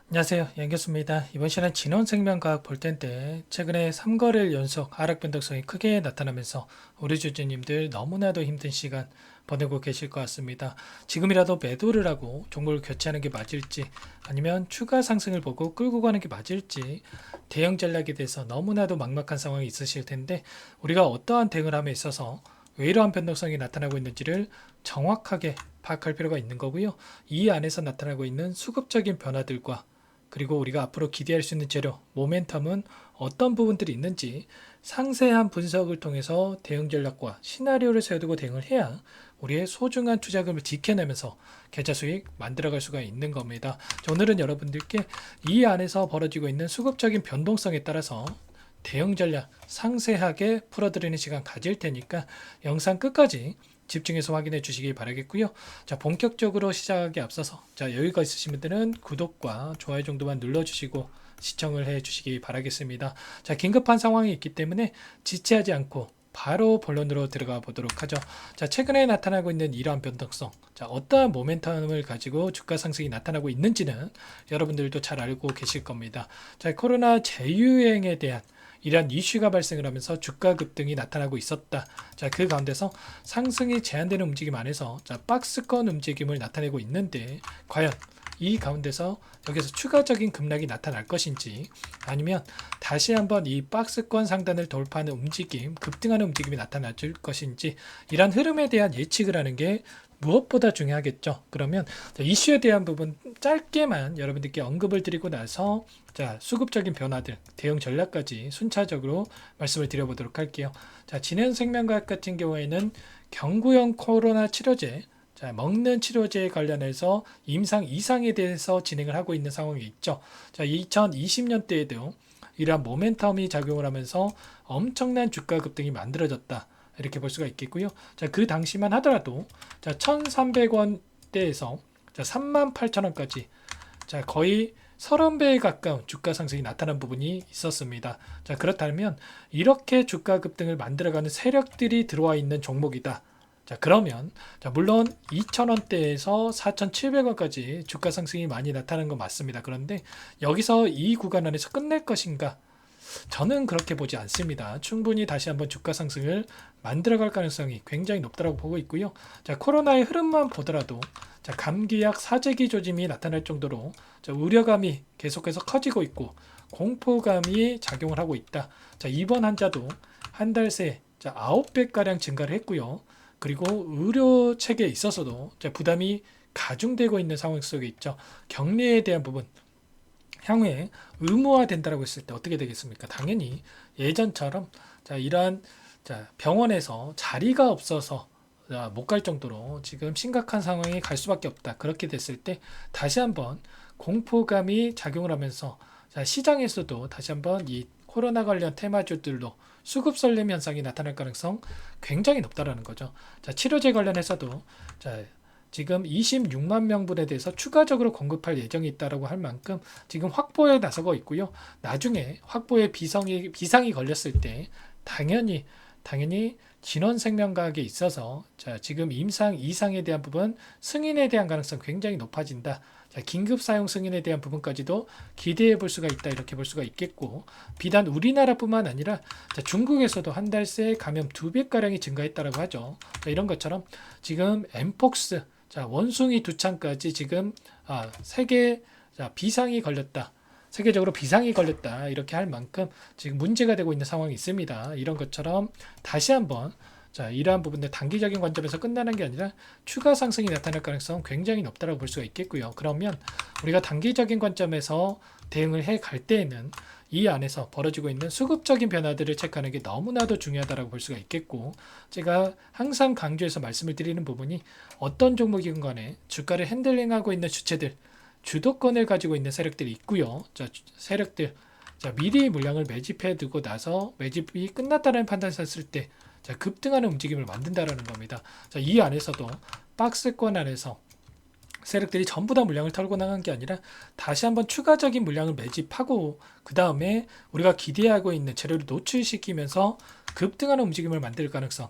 안녕하세요. 양교수입니다. 이번 시간은 진원생명과학 볼 텐데 최근에 3거래일 연속 하락 변동성이 크게 나타나면서 우리 주주님들 너무나도 힘든 시간 보내고 계실 것 같습니다. 지금이라도 매도를 하고 종목을 교체하는 게 맞을지 아니면 추가 상승을 보고 끌고 가는 게 맞을지 대응 전략에 대해서 너무나도 막막한 상황이 있으실 텐데 우리가 어떠한 대응을 함에 있어서 왜 이러한 변동성이 나타나고 있는지를 정확하게 파악할 필요가 있는 거고요. 이 안에서 나타나고 있는 수급적인 변화들과 그리고 우리가 앞으로 기대할 수 있는 재료, 모멘텀은 어떤 부분들이 있는지 상세한 분석을 통해서 대응 전략과 시나리오를 세워두고 대응을 해야 우리의 소중한 투자금을 지켜내면서 계좌 수익 만들어갈 수가 있는 겁니다. 오늘은 여러분들께 이 안에서 벌어지고 있는 수급적인 변동성에 따라서 대응 전략 상세하게 풀어드리는 시간 가질 테니까 영상 끝까지 집중해서 확인해 주시기 바라겠고요. 자, 본격적으로 시작하기 앞서서 여유가 있으신 분들은 구독과 좋아요 정도만 눌러주시고 시청을 해 주시기 바라겠습니다. 자, 긴급한 상황이 있기 때문에 지체하지 않고 바로 본론으로 들어가 보도록 하죠. 자, 최근에 나타나고 있는 이러한 변동성, 자, 어떠한 모멘텀을 가지고 주가 상승이 나타나고 있는지는 여러분들도 잘 알고 계실 겁니다. 자, 코로나 재유행에 대한 이러한 이슈가 발생을 하면서 주가 급등이 나타나고 있었다. 자, 그 가운데서 상승이 제한되는 움직임 안에서 박스권 움직임을 나타내고 있는데 과연 이 가운데서 여기서 추가적인 급락이 나타날 것인지 아니면 다시 한번 이 박스권 상단을 돌파하는 움직임, 급등하는 움직임이 나타날 것인지 이런 흐름에 대한 예측을 하는 게 무엇보다 중요하겠죠. 그러면 이슈에 대한 부분 짧게만 여러분들께 언급을 드리고 나서 수급적인 변화들, 대응 전략까지 순차적으로 말씀을 드려보도록 할게요. 자, 진행생명과학 같은 경우에는 경구용 코로나 치료제, 먹는 치료제에 관련해서 임상 이상에 대해서 진행을 하고 있는 상황이 있죠. 자, 2020년대에도 이러한 모멘텀이 작용을 하면서 엄청난 주가 급등이 만들어졌다. 이렇게 볼 수가 있겠고요. 자, 그 당시만 하더라도 1,300원대에서 38,000원까지 거의 30배에 가까운 주가 상승이 나타난 부분이 있었습니다. 자, 그렇다면 이렇게 주가 급등을 만들어가는 세력들이 들어와 있는 종목이다. 자, 그러면 물론 2,000원대에서 4,700원까지 주가 상승이 많이 나타난 건 맞습니다. 그런데 여기서 이 구간 안에서 끝낼 것인가? 저는 그렇게 보지 않습니다. 충분히 다시 한번 주가 상승을 만들어갈 가능성이 굉장히 높다고 보고 있고요. 자, 코로나의 흐름만 보더라도 감기약 사재기 조짐이 나타날 정도로 우려감이 계속해서 커지고 있고 공포감이 작용을 하고 있다. 자, 입원 환자도 한 달 새 9배가량 증가를 했고요. 그리고 의료 체계에 있어서도 부담이 가중되고 있는 상황 속에 있죠. 격리에 대한 부분 향후에 의무화된다고 했을 때 어떻게 되겠습니까? 당연히 예전처럼 이러한 병원에서 자리가 없어서 못 갈 정도로 지금 심각한 상황에 갈 수밖에 없다. 그렇게 됐을 때 다시 한번 공포감이 작용을 하면서 시장에서도 다시 한번 이 코로나 관련 테마주들로 수급 썰림 현상이 나타날 가능성 굉장히 높다라는 거죠. 치료제 관련해서도 지금 26만 명분에 대해서 추가적으로 공급할 예정이 있다라고 할 만큼 지금 확보에 나서고 있고요. 나중에 확보에 비상이 걸렸을 때 당연히 진원생명과학에 있어서 지금 임상 이상에 대한 부분 승인에 대한 가능성 굉장히 높아진다. 긴급 사용 승인에 대한 부분까지도 기대해 볼 수가 있다. 이렇게 볼 수가 있겠고 비단 우리나라뿐만 아니라 중국에서도 한 달 새 감염 2배가량이 증가했다라고 하죠. 이런 것처럼 지금 엠폭스 원숭이 두창까지 지금 세계 비상이 걸렸다. 세계적으로 비상이 걸렸다. 이렇게 할 만큼 지금 문제가 되고 있는 상황이 있습니다. 이런 것처럼 다시 한번 이러한 부분들 단기적인 관점에서 끝나는 게 아니라 추가 상승이 나타날 가능성 굉장히 높다고 볼 수가 있겠고요. 그러면 우리가 단기적인 관점에서 대응을 해 갈 때에는 이 안에서 벌어지고 있는 수급적인 변화들을 체크하는 게 너무나도 중요하다고 볼 수가 있겠고 제가 항상 강조해서 말씀을 드리는 부분이 어떤 종목이건 간에 주가를 핸들링하고 있는 주체들 주도권을 가지고 있는 세력들이 있고요. 세력들 미리 물량을 매집해 두고 나서 매집이 끝났다는 판단을 했을 때 급등하는 움직임을 만든다라는 겁니다. 이 안에서도 박스권 안에서 세력들이 전부 다 물량을 털고 나간 게 아니라 다시 한번 추가적인 물량을 매집하고 그 다음에 우리가 기대하고 있는 재료를 노출시키면서 급등하는 움직임을 만들 가능성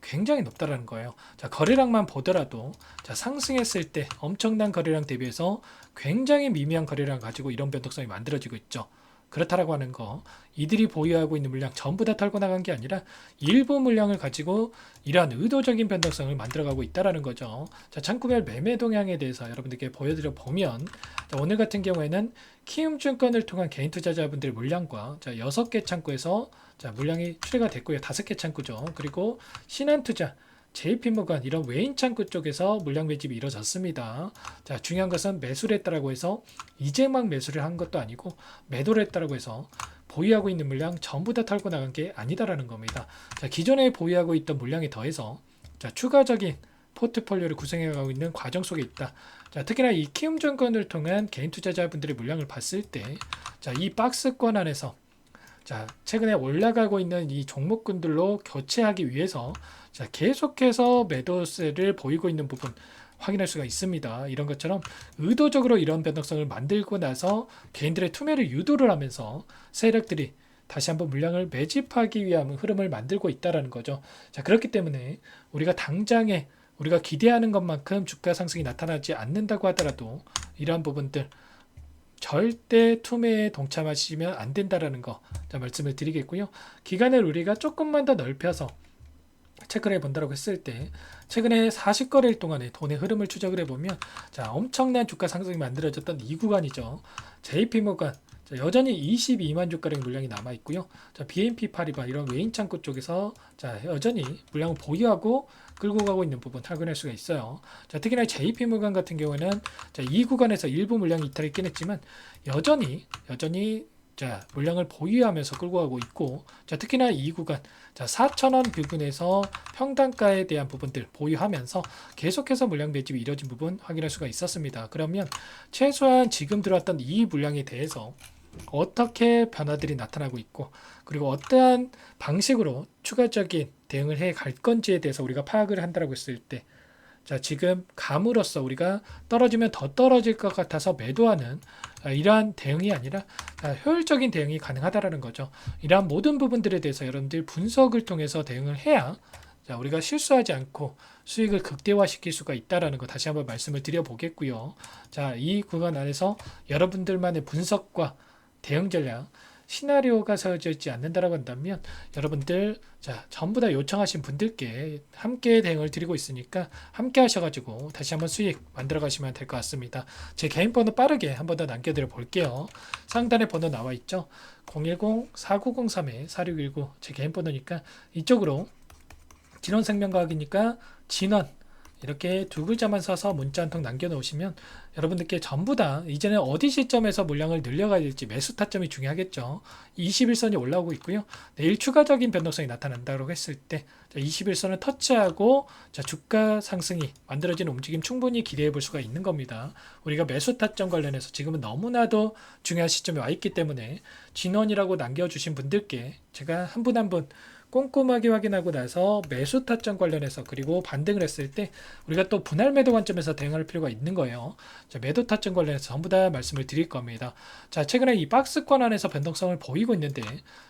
굉장히 높다라는 거예요. 자, 거래량만 보더라도 자, 상승했을 때 엄청난 거래량 대비해서 굉장히 미미한 거래량 가지고 이런 변동성이 만들어지고 있죠. 그렇다라고 하는 거, 이들이 보유하고 있는 물량 전부 다 털고 나간 게 아니라 일부 물량을 가지고 이러한 의도적인 변동성을 만들어가고 있다라는 거죠. 자, 창구별 매매 동향에 대해서 여러분들께 보여드려 보면, 자, 오늘 같은 경우에는 키움증권을 통한 개인 투자자분들의 물량과 자, 6개 창구에서 자, 물량이 출회가 됐고요. 5개 창구죠. 그리고 신한투자, JP모건 이런 외인 창구 쪽에서 물량 매집이 이루어졌습니다. 자, 중요한 것은 매수를 했다라고 해서 이제 막 매수를 한 것도 아니고 매도를 했다라고 해서 보유하고 있는 물량 전부 다 털고 나간 게 아니다라는 겁니다. 자, 기존에 보유하고 있던 물량에 더해서 자, 추가적인 포트폴리오를 구성해 가고 있는 과정 속에 있다. 자, 특히나 이 키움증권을 통한 개인 투자자분들의 물량을 봤을 때, 자, 이 박스권 안에서 자, 최근에 올라가고 있는 이 종목군들로 교체하기 위해서 자, 계속해서 매도세를 보이고 있는 부분 확인할 수가 있습니다. 이런 것처럼 의도적으로 이런 변동성을 만들고 나서 개인들의 투매를 유도를 하면서 세력들이 다시 한번 물량을 매집하기 위한 흐름을 만들고 있다는 거죠. 자, 그렇기 때문에 우리가 당장에 우리가 기대하는 것만큼 주가 상승이 나타나지 않는다고 하더라도 이러한 부분들 절대 투매에 동참하시면 안 된다라는 거 자, 말씀을 드리겠고요. 기간을 우리가 조금만 더 넓혀서 체크를 해본다고 했을 때 최근에 40거래일 동안의 돈의 흐름을 추적을 해보면 자, 엄청난 주가 상승이 만들어졌던 이 구간이죠. JP모건 자, 여전히 22만 주가량 물량이 남아있고요. 자, BNP 파리바 이런 외인 창구 쪽에서 자, 여전히 물량을 보유하고 끌고 가고 있는 부분 확인할 수가 있어요. 자, 특히나 JP모건 같은 경우에는 자, 이 구간에서 일부 물량이 이탈했긴 했지만 여전히 자, 물량을 보유하면서 끌고 가고 있고, 자, 특히나 이 구간, 자, 4,000원 부근에서 평단가에 대한 부분들 보유하면서 계속해서 물량 매집이 이뤄진 부분 확인할 수가 있었습니다. 그러면 최소한 지금 들어왔던 이 물량에 대해서 어떻게 변화들이 나타나고 있고, 그리고 어떠한 방식으로 추가적인 대응을 해 갈 건지에 대해서 우리가 파악을 한다고 했을 때, 자, 지금 감으로써 우리가 떨어지면 더 떨어질 것 같아서 매도하는 이러한 대응이 아니라 효율적인 대응이 가능하다라는 거죠. 이러한 모든 부분들에 대해서 여러분들 분석을 통해서 대응을 해야 자, 우리가 실수하지 않고 수익을 극대화시킬 수가 있다라는 거 다시 한번 말씀을 드려보겠고요. 자, 이 구간 안에서 여러분들만의 분석과 대응 전략 시나리오가 세워져 있지 않는다라고 한다면 여러분들 자, 전부 다 요청하신 분들께 함께 대응을 드리고 있으니까 함께 하셔가지고 다시 한번 수익 만들어 가시면 될 것 같습니다. 제 개인 번호 빠르게 한 번 더 남겨드려 볼게요. 상단에 번호 나와 있죠. 010-4903-4619 제 개인 번호니까 이쪽으로 진원생명과학이니까 진원 이렇게 두 글자만 써서 문자 한 통 남겨놓으시면 여러분들께 전부 다 이제는 어디 시점에서 물량을 늘려가야 될지 매수 타점이 중요하겠죠. 21선이 올라오고 있고요. 내일 추가적인 변동성이 나타난다고 했을 때 21선을 터치하고 주가 상승이 만들어지는 움직임 충분히 기대해 볼 수가 있는 겁니다. 우리가 매수 타점 관련해서 지금은 너무나도 중요한 시점에 와 있기 때문에 진원이라고 남겨주신 분들께 제가 한 분 한 분 꼼꼼하게 확인하고 나서 매수 타점 관련해서 그리고 반등을 했을 때 우리가 또 분할 매도 관점에서 대응할 필요가 있는 거예요. 자, 매도 타점 관련해서 전부 다 말씀을 드릴 겁니다. 자, 최근에 이 박스권 안에서 변동성을 보이고 있는데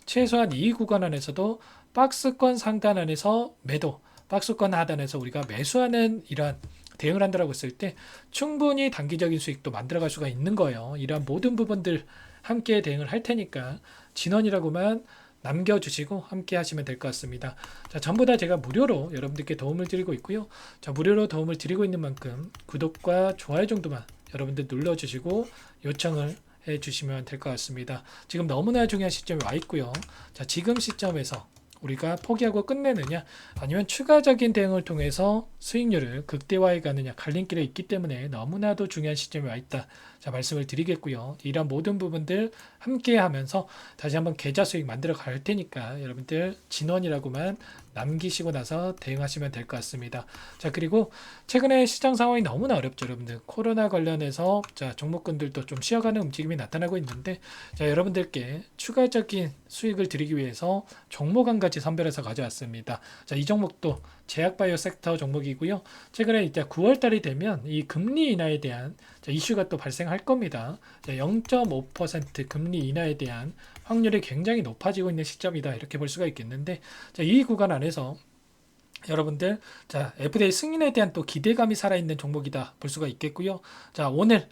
최소한 이 구간 안에서도 박스권 상단 안에서 매도, 박스권 하단에서 우리가 매수하는 이러한 대응을 한다고 했을 때 충분히 단기적인 수익도 만들어갈 수가 있는 거예요. 이러한 모든 부분들 함께 대응을 할 테니까 진원이라고만 남겨주시고 함께 하시면 될 것 같습니다. 자, 전부 다 제가 무료로 여러분들께 도움을 드리고 있고요. 자, 무료로 도움을 드리고 있는 만큼 구독과 좋아요 정도만 여러분들 눌러주시고 요청을 해주시면 될 것 같습니다. 지금 너무나 중요한 시점에 와 있고요. 자, 지금 시점에서 우리가 포기하고 끝내느냐 아니면 추가적인 대응을 통해서 수익률을 극대화해 가느냐 갈림길에 있기 때문에 너무나도 중요한 시점에 와 있다. 자, 말씀을 드리겠고요. 이런 모든 부분들 함께 하면서 다시 한번 계좌 수익 만들어 갈 테니까 여러분들 진원이라고만 남기시고 나서 대응하시면 될 것 같습니다. 자, 그리고 최근에 시장 상황이 너무나 어렵죠. 여러분들 코로나 관련해서 자, 종목군들도 좀 쉬어가는 움직임이 나타나고 있는데 자, 여러분들께 추가적인 수익을 드리기 위해서 종목 한 가지 선별해서 가져왔습니다. 자, 이 종목도 제약바이오 섹터 종목이고요. 최근에 이제 9월 달이 되면 이 금리 인하에 대한 이슈가 또 발생할 겁니다. 0.5% 금리 인하에 대한 확률이 굉장히 높아지고 있는 시점이다. 이렇게 볼 수가 있겠는데 이 구간 안에서 여러분들, 자, FDA 승인에 대한 또 기대감이 살아있는 종목이다 볼 수가 있겠고요. 자, 오늘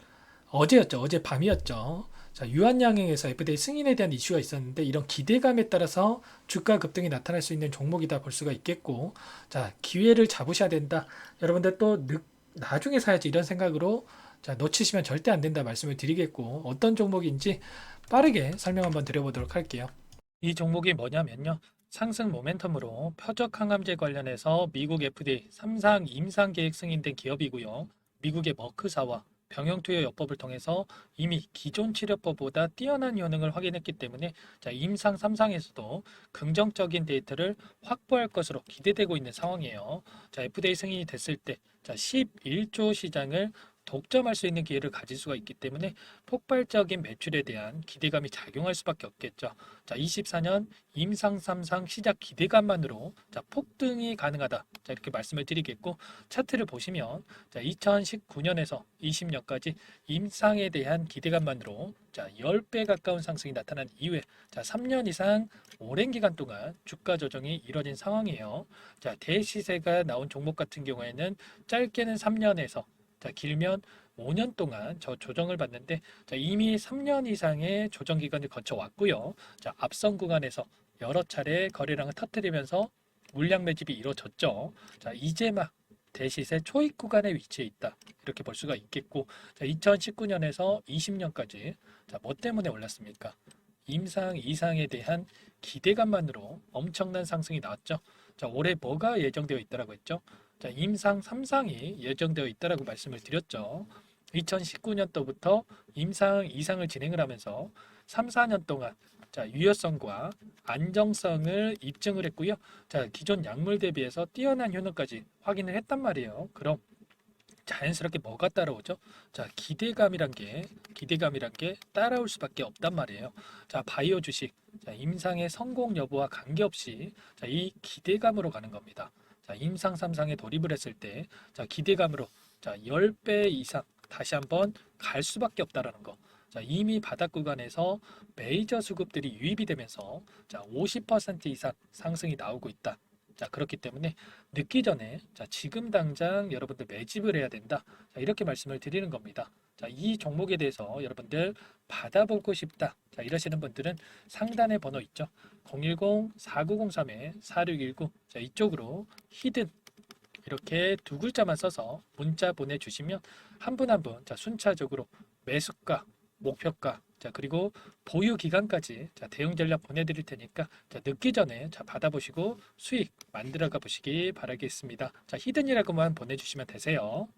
어제였죠. 어제 밤이었죠. 자, 유한양행에서 FDA 승인에 대한 이슈가 있었는데 이런 기대감에 따라서 주가 급등이 나타날 수 있는 종목이다 볼 수가 있겠고, 자, 기회를 잡으셔야 된다. 여러분들 또 나중에 사야지 이런 생각으로 자, 놓치시면 절대 안 된다 말씀을 드리겠고, 어떤 종목인지 빠르게 설명 한번 드려보도록 할게요. 이 종목이 뭐냐면요. 상승 모멘텀으로 표적 항암제 관련해서 미국 FDA 3상 임상 계획 승인된 기업이고요. 미국의 머크사와 병용투여요법을 통해서 이미 기존 치료법보다 뛰어난 효능을 확인했기 때문에 자, 임상 3상에서도 긍정적인 데이터를 확보할 것으로 기대되고 있는 상황이에요. 자, FDA 승인이 됐을 때 자, 11조 시장을 독점할 수 있는 기회를 가질 수가 있기 때문에 폭발적인 매출에 대한 기대감이 작용할 수밖에 없겠죠. 자, 24년 임상 3상 시작 기대감만으로 자, 폭등이 가능하다. 자, 이렇게 말씀을 드리겠고, 차트를 보시면 자, 2019년에서 20년까지 임상에 대한 기대감만으로 자, 10배 가까운 상승이 나타난 이후에 자, 3년 이상 오랜 기간 동안 주가 조정이 이뤄진 상황이에요. 자, 대시세가 나온 종목 같은 경우에는 짧게는 3년에서 자, 길면 5년 동안 저 조정을 받는데 자, 이미 3년 이상의 조정 기간을 거쳐 왔고요. 자, 앞선 구간에서 여러 차례 거래량을 터뜨리면서 물량 매집이 이루어졌죠. 자, 이제 막 대시세 초입 구간에 위치해 있다. 이렇게 볼 수가 있겠고, 자, 2019년에서 20년까지 자, 뭐 때문에 올랐습니까? 임상 이상에 대한 기대감만으로 엄청난 상승이 나왔죠. 자, 올해 뭐가 예정되어 있다라고 했죠? 자, 임상 3상이 예정되어 있다라고 말씀을 드렸죠. 2019년도부터 임상 2상을 진행을 하면서 3, 4년 동안 자, 유효성과 안정성을 입증을 했고요. 자, 기존 약물 대비해서 뛰어난 효능까지 확인을 했단 말이에요. 그럼 자연스럽게 뭐가 따라오죠? 자, 기대감이란 게 따라올 수밖에 없단 말이에요. 자, 바이오 주식, 자, 임상의 성공 여부와 관계없이 자, 이 기대감으로 가는 겁니다. 자, 임상 3상에 돌입을 했을 때, 자, 기대감으로 자, 10배 이상 다시 한번 갈 수밖에 없다라는 거. 자, 이미 바닥 구간에서 메이저 수급들이 유입이 되면서 자, 50% 이상 상승이 나오고 있다. 자, 그렇기 때문에 늦기 전에 자, 지금 당장 여러분들 매집을 해야 된다. 자, 이렇게 말씀을 드리는 겁니다. 자, 이 종목에 대해서 여러분들 받아보고 싶다. 자, 이러시는 분들은 상단에 번호 있죠. 010-4903-4619. 자, 이쪽으로 히든 이렇게 두 글자만 써서 문자 보내주시면 한 분 한 분 자, 순차적으로 매수가, 목표가, 자, 그리고 보유 기간까지 자, 대응 전략 보내드릴 테니까 자, 늦기 전에 자, 받아보시고 수익 만들어가 보시기 바라겠습니다. 자, 히든이라고만 보내주시면 되세요.